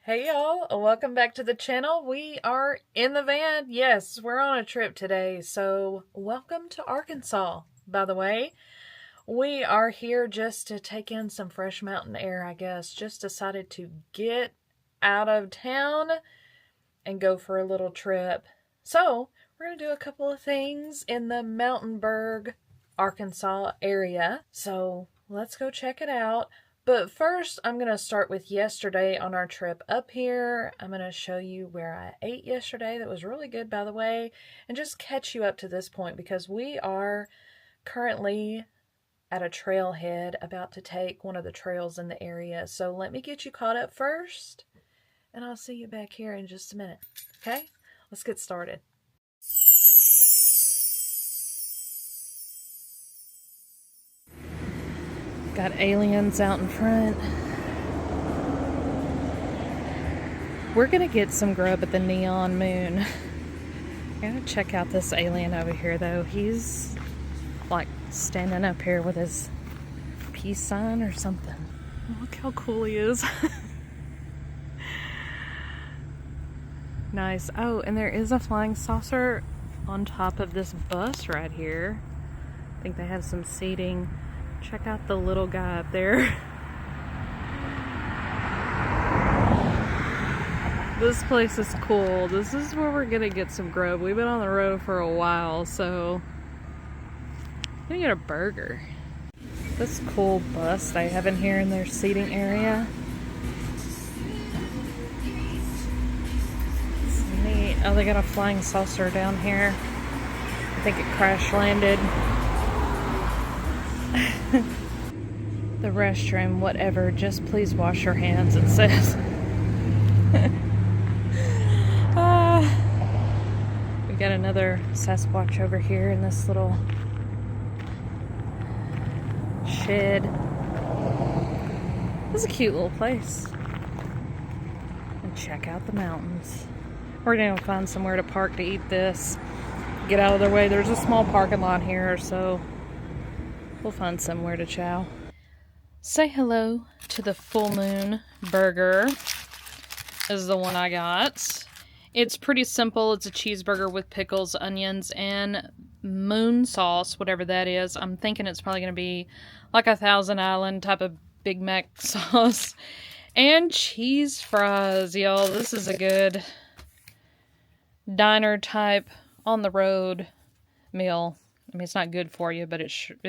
Hey y'all, welcome back to the channel. We are in the van. Yes, we're on a trip today, so welcome to Arkansas, by the way. We are here just to take in some fresh mountain air, I guess. Just decided to get out of town and go for a little trip. So, we're going to do a couple of things in the Mountainburg, Arkansas area. So, let's go check it out. But first, I'm going to start with yesterday on our trip up here. I'm going to show you where I ate yesterday. That was really good, by the way. And just catch you up to this point because we are currently at a trailhead about to take one of the trails in the area. So let me get you caught up first. And I'll see you back here in just a minute. Okay? Let's get started. Got aliens out in front. We're gonna get some grub at the Neon Moon. I gotta check out this alien over here though. He's like standing up here with his peace sign or something. Look how cool he is. Nice. Oh, and there is a flying saucer on top of this bus right here. I think they have some seating. Check out the little guy up there. This place is cool. This is where we're gonna get some grub. We've been on the road for a while, so I'm gonna get a burger. This cool bus they have in here in their seating area. It's neat. Oh, they got a flying saucer down here. I think it crash landed. The restroom, whatever, just please wash your hands, it says. We got another Sasquatch over here in this little shed. This is a cute little place. And check out the mountains. We're gonna find somewhere to park to eat this. Get out of their way. There's a small parking lot here, so we'll find somewhere to chow. Say hello to the Full Moon burger. This is the one I got. It's pretty simple. It's a cheeseburger with pickles, onions, and moon sauce, whatever that is. I'm thinking it's probably going to be like a Thousand Island type of Big Mac sauce. And cheese fries, y'all. This is a good diner type on the road meal. I mean, it's not good for you, but it's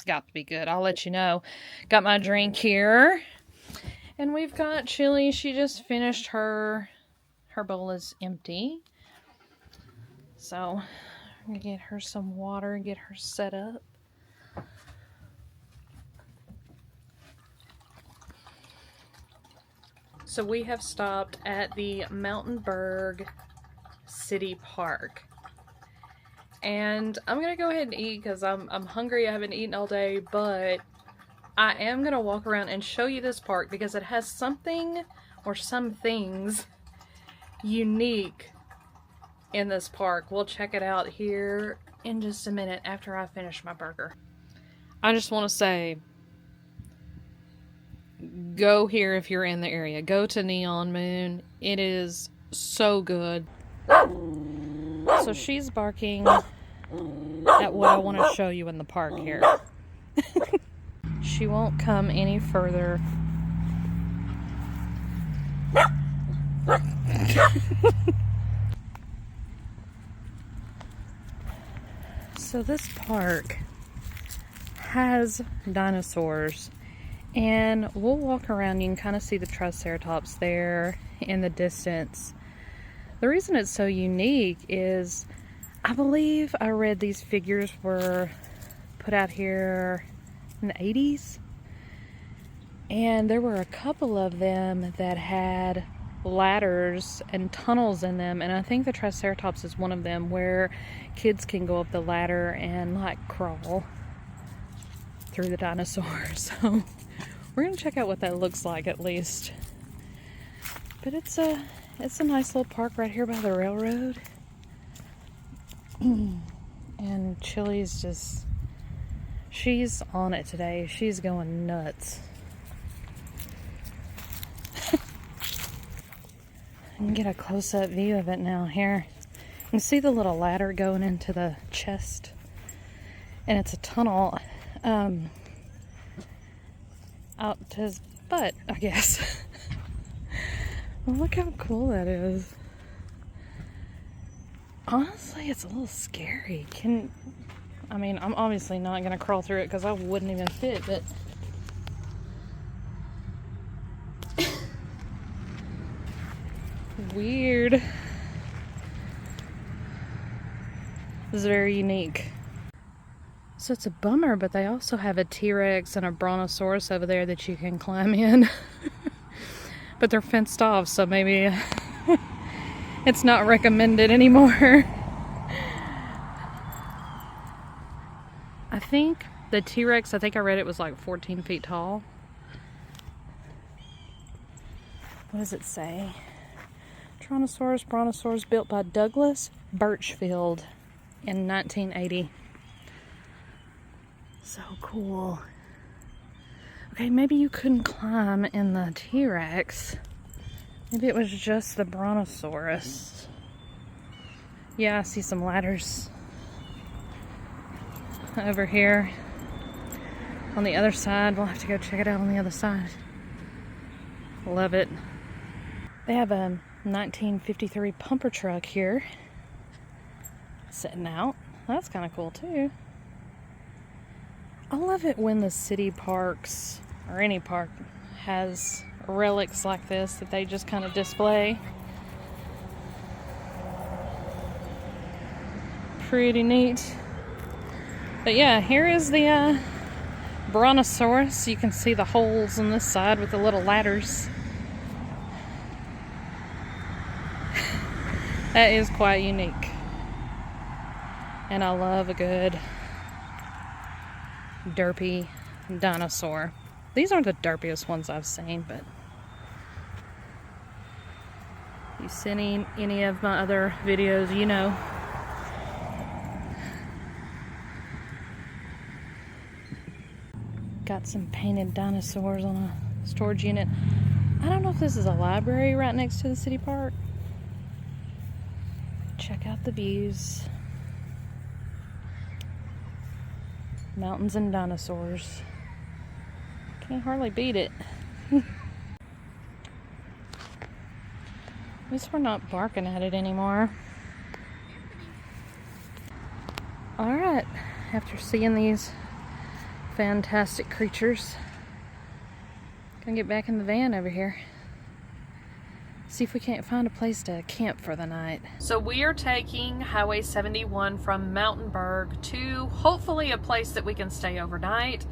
got to be good. I'll let you know. Got my drink here. And we've got Chili. She just finished her bowl is empty. So, I'm going to get her some water and get her set up. So, we have stopped at the Mountainburg City Park. And I'm going to go ahead and eat because I'm hungry. I haven't eaten all day, but I am going to walk around and show you this park because it has something or some things unique in this park. We'll check it out here in just a minute after I finish my burger. I just want to say, go here if you're in the area. Go to Neon Moon. It is so good. So she's barking at what I want to show you in the park here. She won't come any further. So this park has dinosaurs, and we'll walk around. You can kind of see the Triceratops there in the distance. The reason it's so unique is I believe I read these figures were put out here in the 80s, and there were a couple of them that had ladders and tunnels in them, and I think the Triceratops is one of them where kids can go up the ladder and like crawl through the dinosaurs. So we're gonna check out what that looks like at least. But it's a nice little park right here by the railroad. And Chili's just, she's on it today. She's going nuts. I can get a close-up view of it now here. You can see the little ladder going into the chest. And it's a tunnel out to his butt, I guess. Well, look how cool that is. Honestly, it's a little scary. I'm obviously not going to crawl through it because I wouldn't even fit, but... Weird. This is very unique. So it's a bummer, but they also have a T-Rex and a Brontosaurus over there that you can climb in. But they're fenced off, so maybe it's not recommended anymore. I think the T-Rex, I read it was like 14 feet tall. What does it say? Tyrannosaurus brontosaurus built by Douglas Birchfield in 1980. So cool. Okay, maybe you couldn't climb in the T-Rex. Maybe it was just the Brontosaurus. Yeah, I see some ladders over here. On the other side, we'll have to go check it out on the other side. Love it. They have a 1953 pumper truck here sitting out. That's kind of cool too. I love it when the city parks, or any park, has relics like this that they just kind of display. Pretty neat. But yeah, here is the Brontosaurus. You can see the holes on this side with the little ladders. That is quite unique. And I love a good derpy dinosaur. These aren't the derpiest ones I've seen, but if you've seen any of my other videos, you know. Got some painted dinosaurs on a storage unit. I don't know if this is a library right next to the city park. Check out the views. Mountains and dinosaurs. Can't hardly beat it. At least we're not barking at it anymore. Alright, after seeing these fantastic creatures, gonna get back in the van over here. See if we can't find a place to camp for the night. So we are taking Highway 71 from Mountainburg to hopefully a place that we can stay overnight.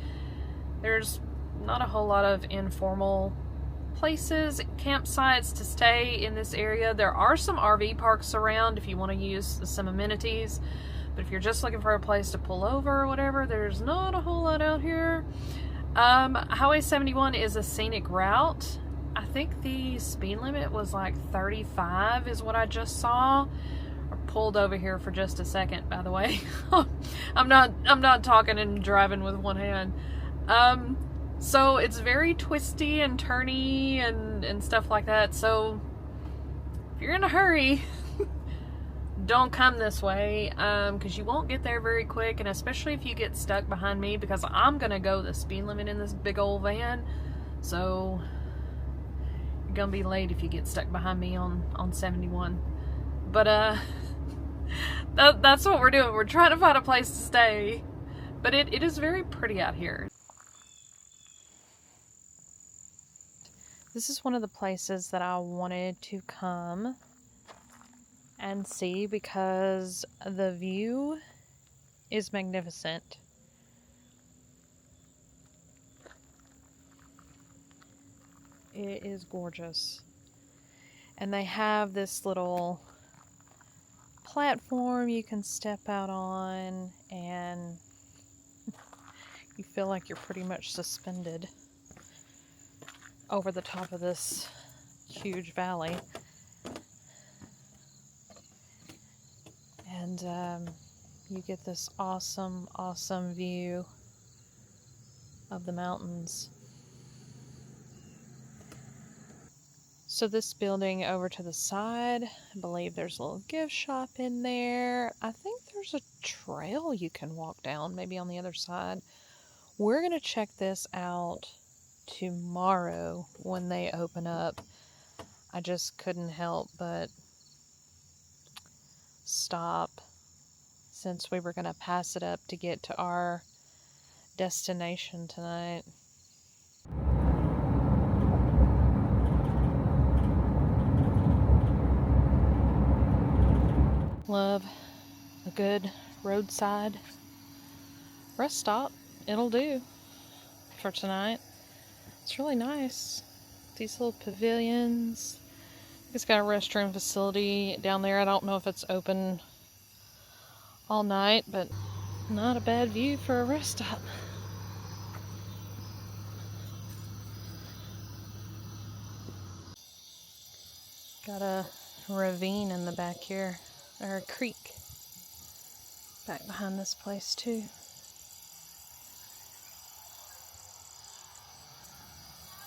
There's not a whole lot of informal places, campsites to stay in this area. There are some RV parks around if you want to use some amenities, but if you're just looking for a place to pull over or whatever, there's not a whole lot out here. Highway 71 is a scenic route. I think the speed limit was like 35 is what I just saw. I pulled over here for just a second, by the way. I'm not talking and driving with one hand. So it's very twisty and turny and stuff like that. So if you're in a hurry, don't come this way, because you won't get there very quick, and especially if you get stuck behind me, because I'm gonna go the speed limit in this big old van. So gonna be late if you get stuck behind me on 71. But that's what we're doing. We're trying to find a place to stay, but it is very pretty out here. This is one of the places that I wanted to come and see because the view is magnificent. It is gorgeous. And they have this little platform you can step out on, and you feel like you're pretty much suspended over the top of this huge valley. And you get this awesome view of the mountains. So this building over to the side, I believe there's a little gift shop in there. I think there's a trail you can walk down, maybe on the other side. We're going to check this out tomorrow when they open up. I just couldn't help but stop since we were going to pass it up to get to our destination tonight. Love a good roadside rest stop. It'll do for tonight. It's really nice. These little pavilions. It's got a restroom facility down there. I don't know if it's open all night, but not a bad view for a rest stop. Got a ravine in the back here, or a creek back behind this place too.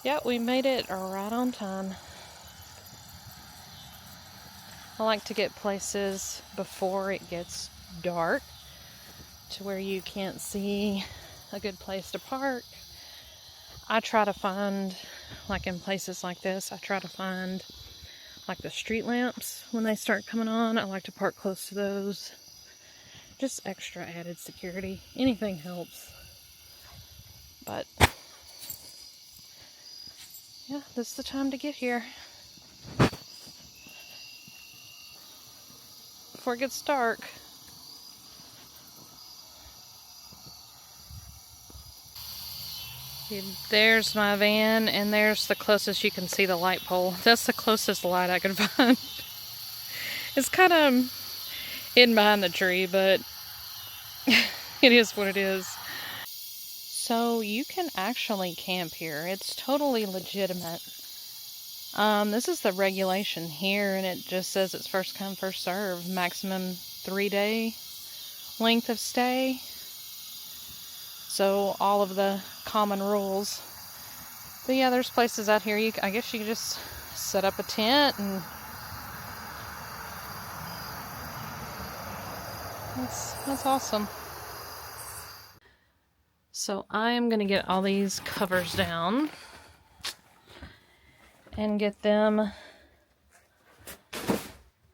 Yeah, we made it right on time. I like to get places before it gets dark to where you can't see a good place to park. I try to find, like in places like this, I try to find like the street lamps when they start coming on. I like to park close to those. Just extra added security. Anything helps. But yeah, this is the time to get here before it gets dark. There's my van, and there's the closest you can see the light pole. That's the closest light I could find. It's kind of hidden behind the tree, but it is what it is. So you can actually camp here. It's totally legitimate. This is the regulation here, and it just says it's first come, first serve. Maximum 3-day length of stay. So all of the common rules. But yeah, there's places out here. I guess you can just set up a tent, and that's awesome. So I am gonna get all these covers down and get them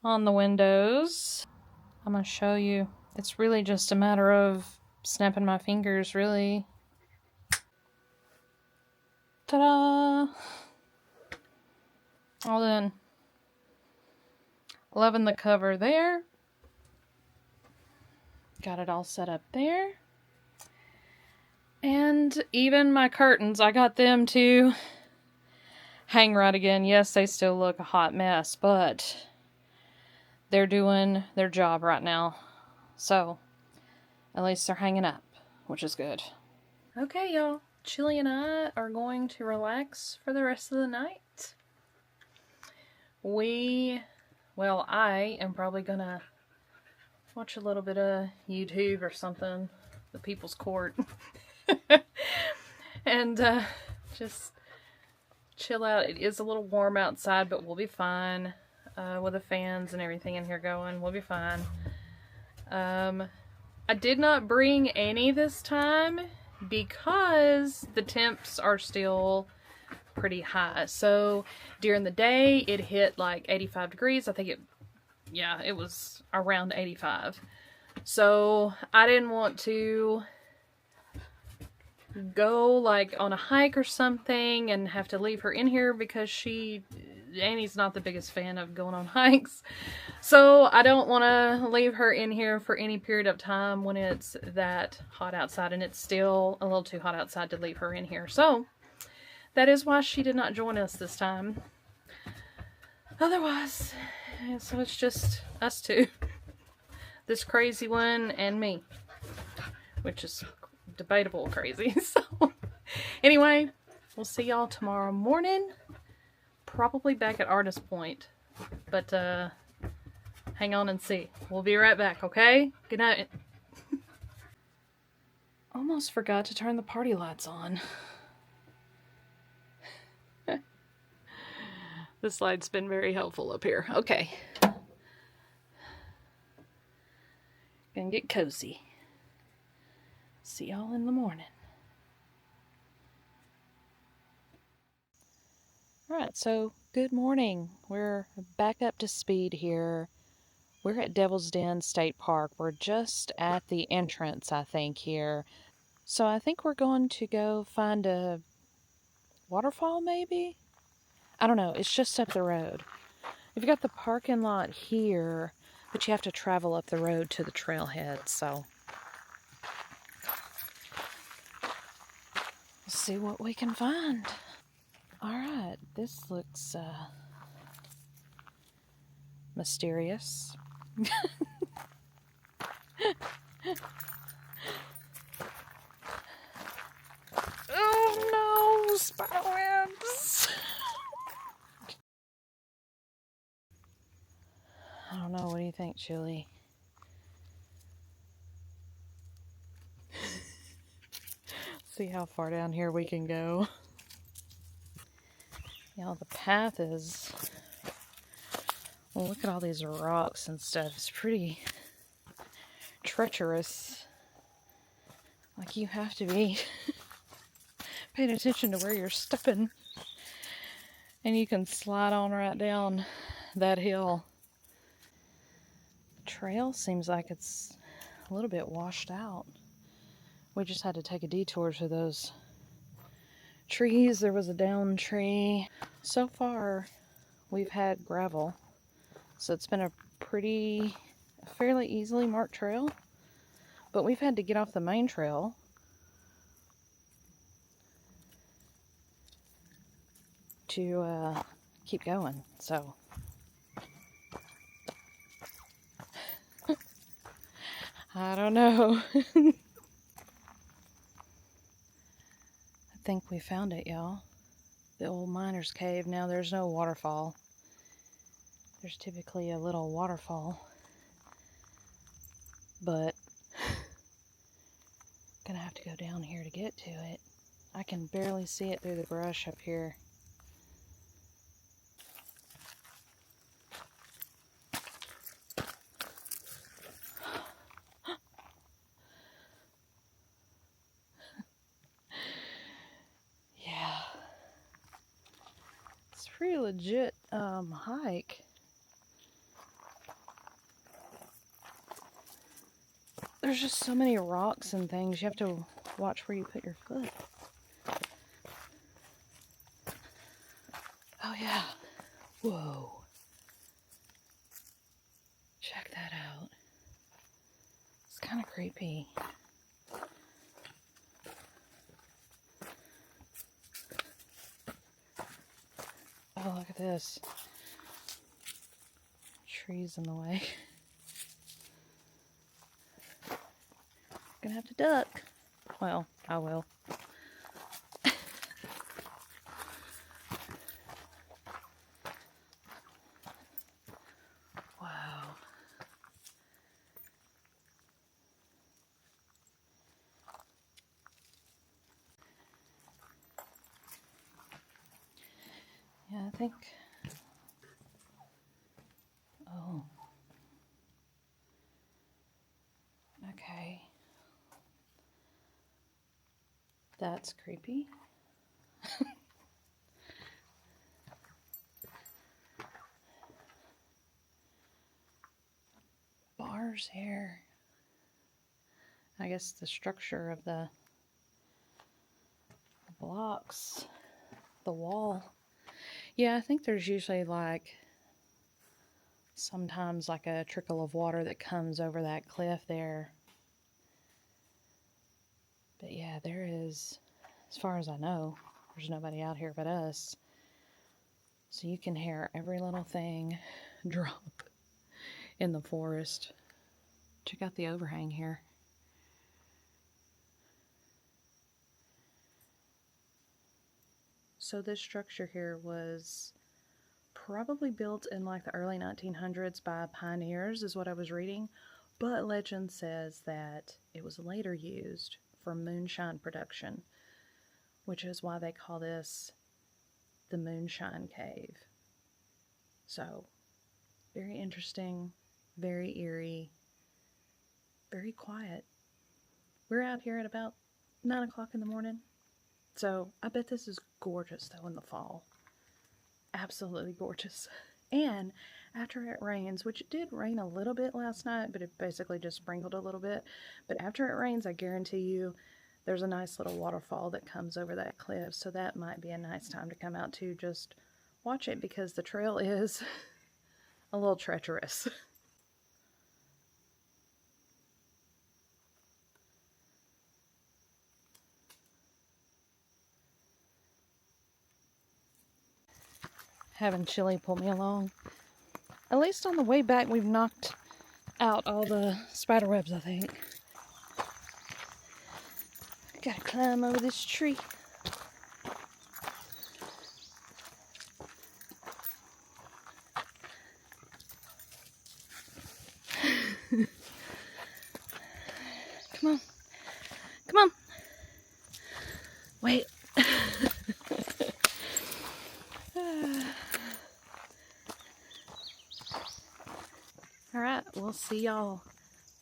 on the windows. I'm gonna show you. It's really just a matter of snapping my fingers, really. Ta-da! All done. Loving the cover there. Got it all set up there. And even my curtains, I got them to hang right again. Yes, they still look a hot mess, but they're doing their job right now. So, at least they're hanging up, which is good. Okay, y'all. Chili and I are going to relax for the rest of the night. I am probably gonna watch a little bit of YouTube or something. The People's Court. And just chill out. It is a little warm outside, but we'll be fine. With the fans and everything in here going, we'll be fine. I did not bring any this time because the temps are still pretty high. So during the day it hit like 85 degrees. I think it was around 85. So I didn't want to go like on a hike or something and have to leave her in here because Annie's not the biggest fan of going on hikes. So I don't want to leave her in here for any period of time when it's that hot outside, and it's still a little too hot outside to leave her in here. So that is why she did not join us this time. Otherwise, so it's just us two. This crazy one and me, which is debatable crazy. So anyway, we'll see y'all tomorrow morning. Probably back at Artist Point. But hang on and see. We'll be right back, okay? Good night. Almost forgot to turn the party lights on. This light's been very helpful up here. Okay. Gonna get cozy. See y'all in the morning. Alright, so good morning. We're back up to speed here. We're at Devil's Den State Park. We're just at the entrance, I think, here. So I think we're going to go find a waterfall, maybe? I don't know. It's just up the road. We've got the parking lot here, but you have to travel up the road to the trailhead, so we'll see what we can find. Alright, this looks mysterious. Oh no, spiderwebs! I don't know, what do you think, Chili? See how far down here we can go. Yeah, the path is... Well, look at all these rocks and stuff. It's pretty treacherous. Like, you have to be paying attention to where you're stepping. And you can slide on right down that hill. The trail seems like it's a little bit washed out. We just had to take a detour to those trees. There was a downed tree. So far, we've had gravel. So it's been a fairly easily marked trail. But we've had to get off the main trail to keep going. So I don't know. I think we found it, y'all. The old miner's cave. Now there's no waterfall. There's typically a little waterfall. But gonna have to go down here to get to it. I can barely see it through the brush up here. Yeah. It's a pretty legit hike. There's just so many rocks and things. You have to watch where you put your foot. Oh yeah. Whoa. Check that out. It's kind of creepy. Oh, look at this. Trees in the way. Gonna have to duck. Well, I will. Wow. Yeah, I think... Oh. Okay. That's creepy. Bars here. I guess the structure of the blocks, the wall. Yeah, I think there's usually like sometimes like a trickle of water that comes over that cliff there. But yeah, there is, as far as I know, there's nobody out here but us. So you can hear every little thing drop in the forest. Check out the overhang here. So this structure here was probably built in like the early 1900s by pioneers, is what I was reading. But legend says that it was later used for moonshine production, which is why they call this the Moonshine Cave. So, very interesting, very eerie, very quiet. We're out here at about 9 o'clock in the morning. So, I bet this is gorgeous though in the fall. Absolutely gorgeous. And after it rains, which it did rain a little bit last night, but it basically just sprinkled a little bit. But after it rains, I guarantee you there's a nice little waterfall that comes over that cliff. So that might be a nice time to come out to just watch it, because the trail is a little treacherous. Having Chili pull me along. At least on the way back, we've knocked out all the spider webs, I think. Gotta climb over this tree. Come on. Come on. Wait. Alright, we'll see y'all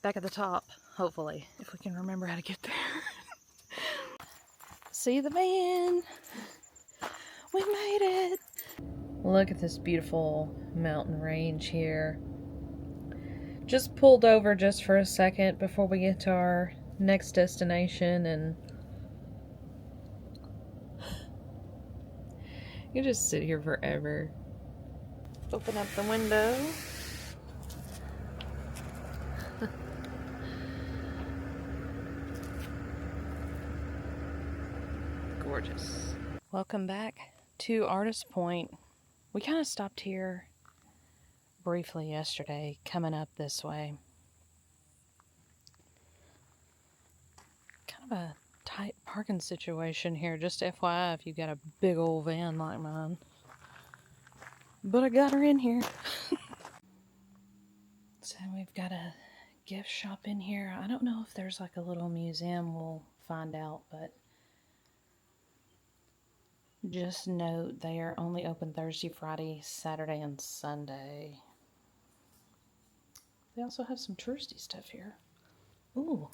back at the top, hopefully, if we can remember how to get there. See the van! We made it! Look at this beautiful mountain range here. Just pulled over just for a second before we get to our next destination, and you just sit here forever. Open up the window. Gorgeous. Welcome back to Artist Point. We kind of stopped here briefly yesterday, coming up this way. Kind of a tight parking situation here, just FYI if you've got a big old van like mine. But I got her in here. So we've got a gift shop in here. I don't know if there's like a little museum, we'll find out, but just note they are only open Thursday, Friday, Saturday, and Sunday. They also have some touristy stuff here. Ooh.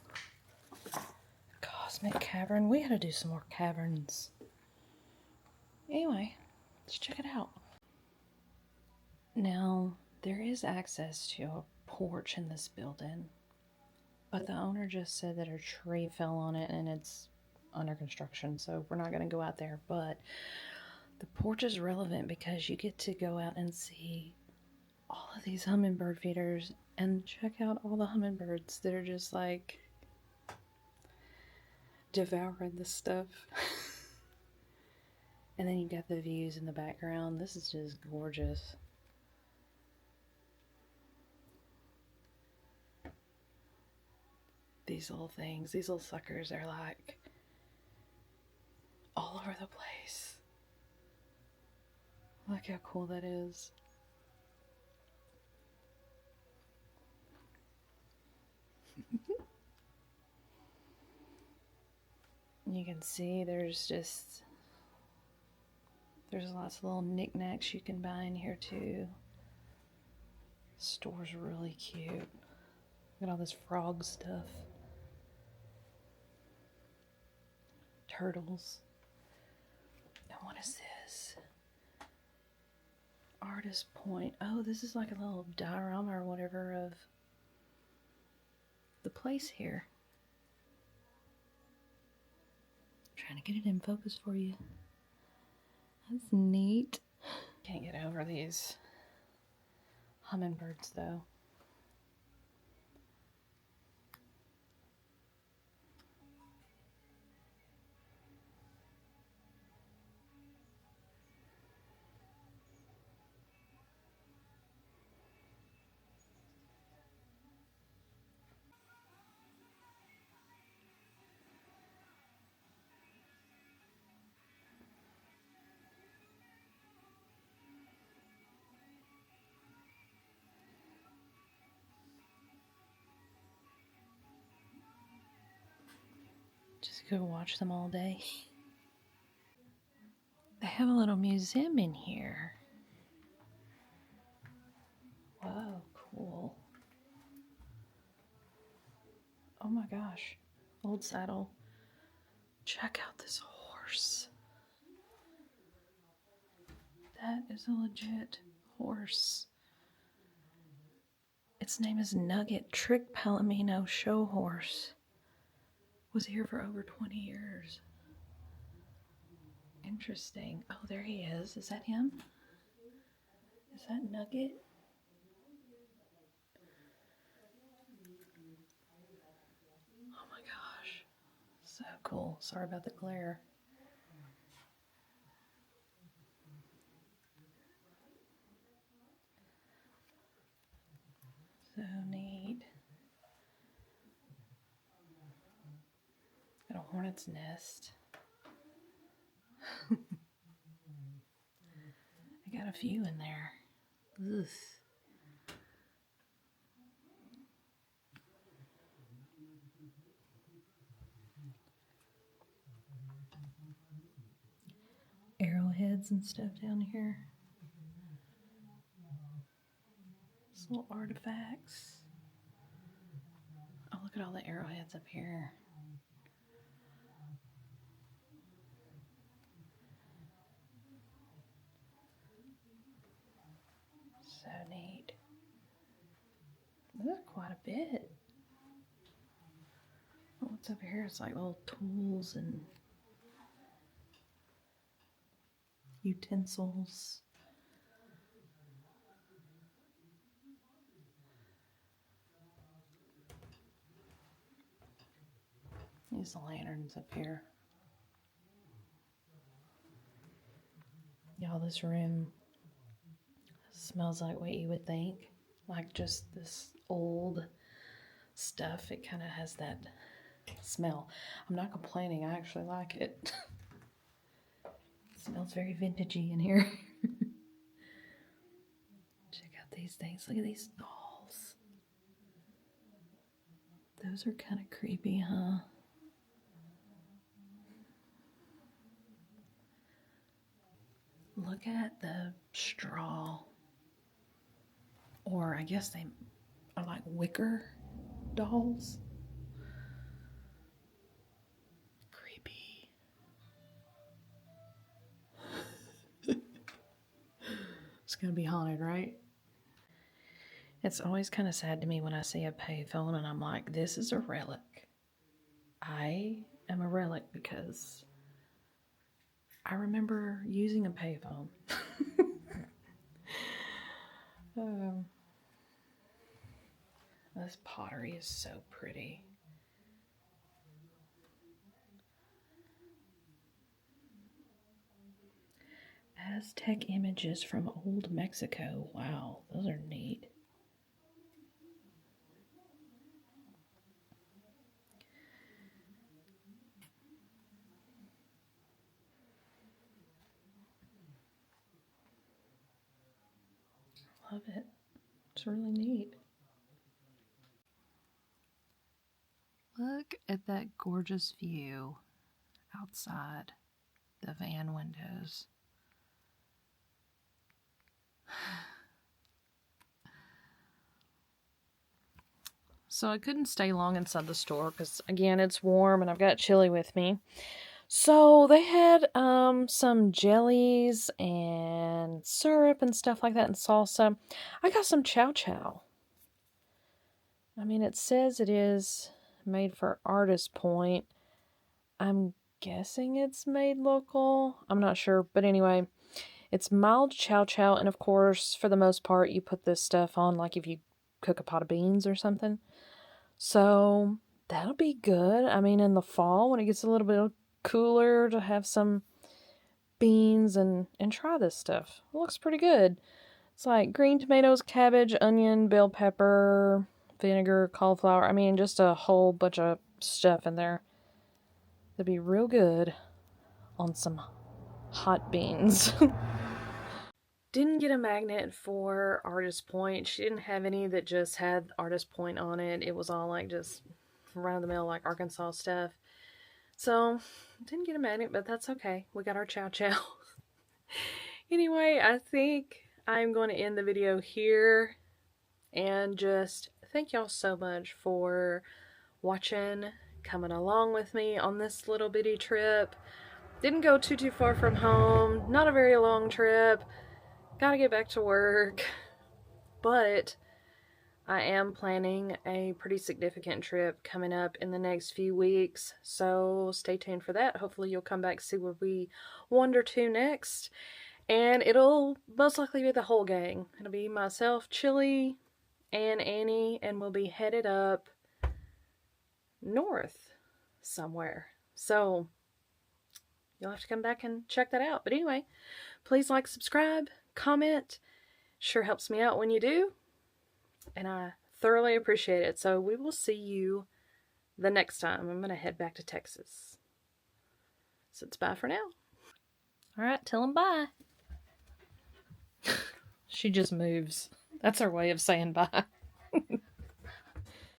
Cosmic Cavern. We gotta do some more caverns. Anyway, let's check it out. Now, there is access to a porch in this building, but the owner just said that a tree fell on it and it's under construction, so we're not going to go out there. But the porch is relevant because you get to go out and see all of these hummingbird feeders and check out all the hummingbirds that are just like devouring this stuff. And then you got the views in the background. This is just gorgeous. These little things, these little suckers are like all over the place. Look how cool that is. You can see there's lots of little knickknacks you can buy in here too. The store's really cute. Look at all this frog stuff. Turtles. And what is this? Artist Point. Oh, this is like a little diorama or whatever of the place here. I'm trying to get it in focus for you. That's neat. Can't get over these hummingbirds though. Just go watch them all day. They have a little museum in here. my gosh. Old saddle. Check out this horse. That is a legit horse. Its name is Nugget, Trick Palomino Show Horse. Was here for over 20 years. Interesting. Oh, there he is. Is that him? Is that Nugget? Oh my gosh. So cool. Sorry about the glare. So neat. Got a hornet's nest. I got a few in there. Ugh. Arrowheads and stuff down here. These little artifacts. Oh, look at all the arrowheads up here. So neat. Look, quite a bit. Oh, what's up here? It's like little tools and utensils. These lanterns up here. Y'all, this room smells like what you would think. Like just this old stuff. It kind of has that smell. I'm not complaining. I actually like it. It smells very vintagey in here. Check out these things. Look at these dolls. Those are kind of creepy, huh? Look at the straw. Or I guess they are like wicker dolls. Creepy. It's gonna be haunted, right? It's always kind of sad to me when I see a payphone and I'm like, this is a relic. I am a relic because I remember using a payphone. This pottery is so pretty. Aztec images from old Mexico. Wow, those are neat. Love it. It's really neat. Look at that gorgeous view outside the van windows. So I couldn't stay long inside the store because, again, it's warm and I've got chili with me. So they had some jellies and syrup and stuff like that and salsa. I got some chow chow. I mean, it says it is made for Artist Point. I'm guessing it's made local. I'm not sure. But anyway, it's mild chow chow. And of course, for the most part, you put this stuff on like if you cook a pot of beans or something. So that'll be good. I mean, in the fall when it gets a little bit cooler to have some beans and try this stuff. It looks pretty good. It's like green tomatoes, cabbage, onion, bell pepper, vinegar, cauliflower. I mean, just a whole bunch of stuff in there. That'd be real good on some hot beans. Didn't get a magnet for Artist Point. She didn't have any that just had Artist Point on it. It was all like just run-of-the-mill like Arkansas stuff. So, didn't get a magnet, but that's okay. We got our chow chow. Anyway, I think I'm going to end the video here and just thank y'all so much for watching, coming along with me on this little bitty trip. Didn't go too far from home, not a very long trip. Gotta get back to work. But I am planning a pretty significant trip coming up in the next few weeks, so stay tuned for that. Hopefully you'll come back and see where we wander to next. And it'll most likely be the whole gang. It'll be myself, Chili, and Annie, and we'll be headed up north somewhere. So you'll have to come back and check that out. But anyway, please like, subscribe, comment. Sure helps me out when you do. And I thoroughly appreciate it. So we will see you the next time. I'm going to head back to Texas. So it's bye for now. All right, tell them bye. She just moves. That's her way of saying bye.